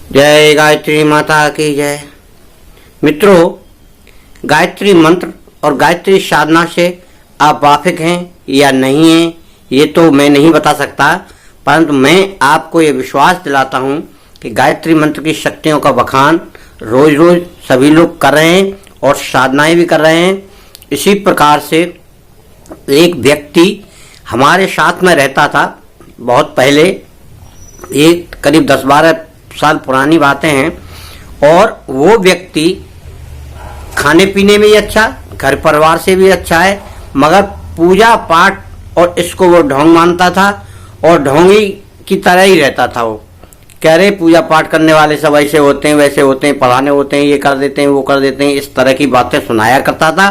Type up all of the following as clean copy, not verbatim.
जय गायत्री माता की जय। मित्रों, गायत्री मंत्र और गायत्री साधना से आप वाकिफ हैं या नहीं हैं ये तो मैं नहीं बता सकता, परंतु मैं आपको ये विश्वास दिलाता हूँ कि गायत्री मंत्र की शक्तियों का बखान रोज रोज सभी लोग कर रहे हैं और साधनाएं भी कर रहे हैं। इसी प्रकार से एक व्यक्ति हमारे साथ में रहता था बहुत पहले, एक करीब 10-12 साल पुरानी बातें हैं, और वो व्यक्ति खाने पीने में भी अच्छा, घर परिवार से भी अच्छा है, मगर पूजा पाठ और इसको वो ढोंग मानता था और ढोंगी की तरह ही रहता था। वो कह रहे पूजा पाठ करने वाले सब ऐसे होते हैं, वैसे होते हैं, पढ़ाने होते हैं, ये कर देते हैं, वो कर देते हैं, इस तरह की बातें सुनाया करता था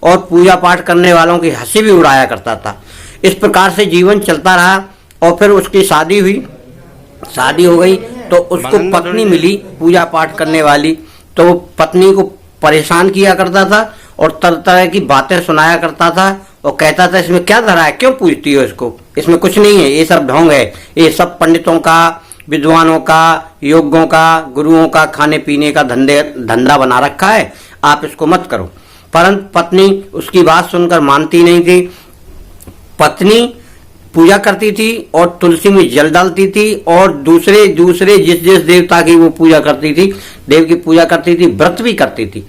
और पूजा पाठ करने वालों की हंसी भी उड़ाया करता था। इस प्रकार से जीवन चलता रहा और फिर उसकी शादी हुई। शादी हो गई तो उसको पत्नी मिली पूजा पाठ करने वाली, तो वो पत्नी को परेशान किया करता था और तरह तरह की बातें सुनाया करता था और कहता था इसमें क्या धरा है, क्यों पूछती हो इसको, इसमें कुछ नहीं है, ये सब ढोंग है, ये सब पंडितों का, विद्वानों का, योग्यों का, गुरुओं का खाने पीने का धंधा बना रखा है, आप इसको मत करो। परंतु पत्नी उसकी बात सुनकर मानती नहीं थी। पत्नी पूजा करती थी और तुलसी में जल डालती थी और दूसरे जिस देवता की वो पूजा करती थी, देव की पूजा करती थी, व्रत भी करती थी,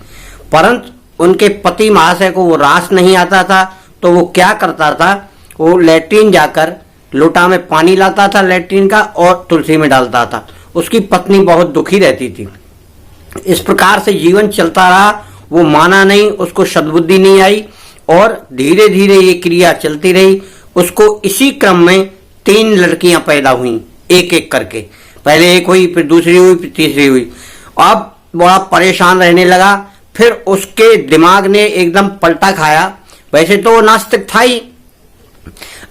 परंतु उनके पति महाशय को वो रास नहीं आता था। तो वो क्या करता था, वो लैट्रीन जाकर लोटा में पानी लाता था लैट्रीन का और तुलसी में डालता था। उसकी पत्नी बहुत दुखी रहती थी। इस प्रकार से जीवन चलता रहा। वो माना नहीं, उसको सद्बुद्धि नहीं आई और धीरे धीरे ये क्रिया चलती रही। उसको इसी क्रम में 3 लड़कियां पैदा हुई, एक एक करके। पहले एक हुई, फिर दूसरी हुई, फिर तीसरी हुई। अब बड़ा परेशान रहने लगा। फिर उसके दिमाग ने एकदम पलटा खाया। वैसे तो वो नास्तिक था ही,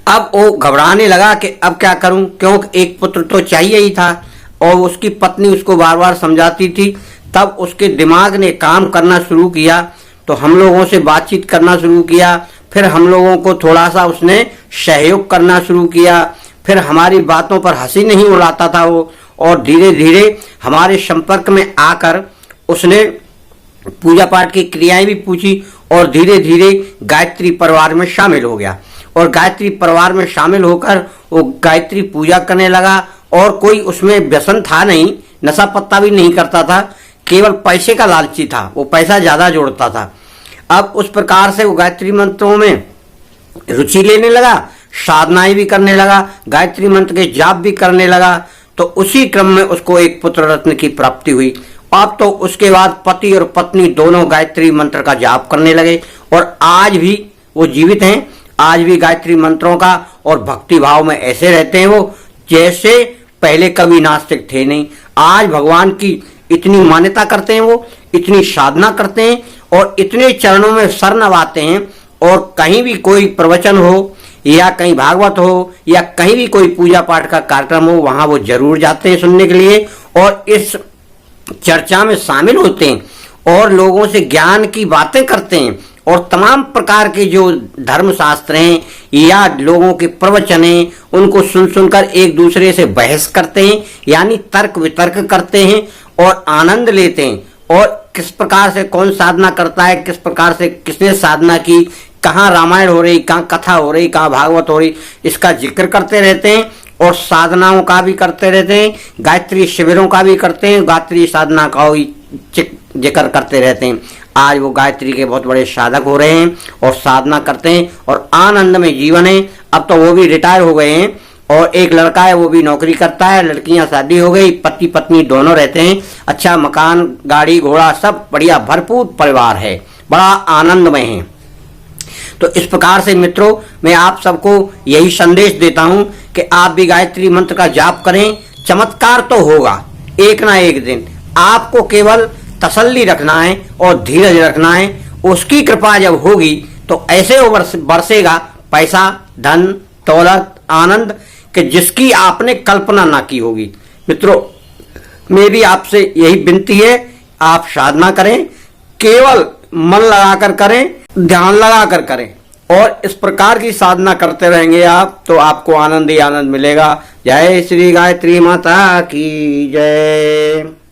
अब वो घबराने लगा कि अब क्या करूं, क्योंकि एक पुत्र तो चाहिए ही था और उसकी पत्नी उसको बार बार समझाती थी। तब उसके दिमाग ने काम करना शुरू किया, तो हम लोगों से बातचीत करना शुरू किया। फिर हम लोगों को थोड़ा सा उसने सहयोग करना शुरू किया। फिर हमारी बातों पर हंसी नहीं उड़ाता था वो, और धीरे धीरे हमारे संपर्क में आकर उसने पूजा पाठ की क्रियाएं भी पूछी और धीरे धीरे गायत्री परिवार में शामिल हो गया। और गायत्री परिवार में शामिल होकर वो गायत्री पूजा करने लगा और कोई उसमें व्यसन था नहीं, नशा पत्ता भी नहीं करता था, केवल पैसे का लालची था, वो पैसा ज्यादा जोड़ता था। अब उस प्रकार से वो गायत्री मंत्रों में रुचि लेने लगा, साधनाएं भी करने लगा, गायत्री मंत्र के जाप भी करने लगा। तो उसी क्रम में उसको एक पुत्र रत्न की प्राप्ति हुई। अब तो उसके बाद पति और पत्नी दोनों गायत्री मंत्र का जाप करने लगे और आज भी वो जीवित हैं। आज भी गायत्री मंत्रों का और भक्ति भाव में ऐसे रहते हैं वो जैसे पहले कभी नास्तिक थे नहीं। आज भगवान की इतनी मान्यता करते हैं, वो इतनी साधना करते हैं और इतने चरणों में सर नवाते हैं। और कहीं भी कोई प्रवचन हो या कहीं भागवत हो या कहीं भी कोई पूजा पाठ का कार्यक्रम हो, वहां वो जरूर जाते हैं सुनने के लिए और इस चर्चा में शामिल होते हैं और लोगों से ज्ञान की बातें करते हैं और तमाम प्रकार के जो धर्म शास्त्र हैं या लोगों के प्रवचन हैं उनको सुन सुनकर एक दूसरे से बहस करते हैं, यानी तर्क वितर्क करते हैं और आनंद लेते हैं। और किस प्रकार से कौन साधना करता है, किस प्रकार से किसने साधना की, कहाँ रामायण हो रही, कहाँ कथा हो रही, कहाँ भागवत हो रही, इसका जिक्र करते रहते हैं और साधनाओं का भी करते रहते हैं, गायत्री शिविरों का भी करते हैं, गायत्री साधना का भी जिक्र करते रहते हैं। आज वो गायत्री के बहुत बड़े साधक हो रहे हैं और साधना करते हैं और आनंद में जीवन है। अब तो वो भी रिटायर हो गए हैं और एक लड़का है वो भी नौकरी करता है, लड़कियां शादी हो गई, पति पत्नी दोनों रहते हैं, अच्छा मकान गाड़ी घोड़ा सब बढ़िया भरपूर परिवार है, बड़ा आनंदमय है। तो इस प्रकार से मित्रों मैं आप सबको यही संदेश देता हूं कि आप भी गायत्री मंत्र का जाप करें, चमत्कार तो होगा एक ना एक दिन। आपको केवल तसल्ली रखना है और धीरज रखना है। उसकी कृपा जब होगी तो ऐसे बरसेगा पैसा, धन, दौलत, आनंद कि जिसकी आपने कल्पना ना की होगी। मित्रों मेरी आपसे यही विनती है, आप साधना करें, केवल मन लगाकर करें, ध्यान लगाकर करें और इस प्रकार की साधना करते रहेंगे आप तो आपको आनंद ही आनंद मिलेगा। जय श्री गायत्री माता की जय।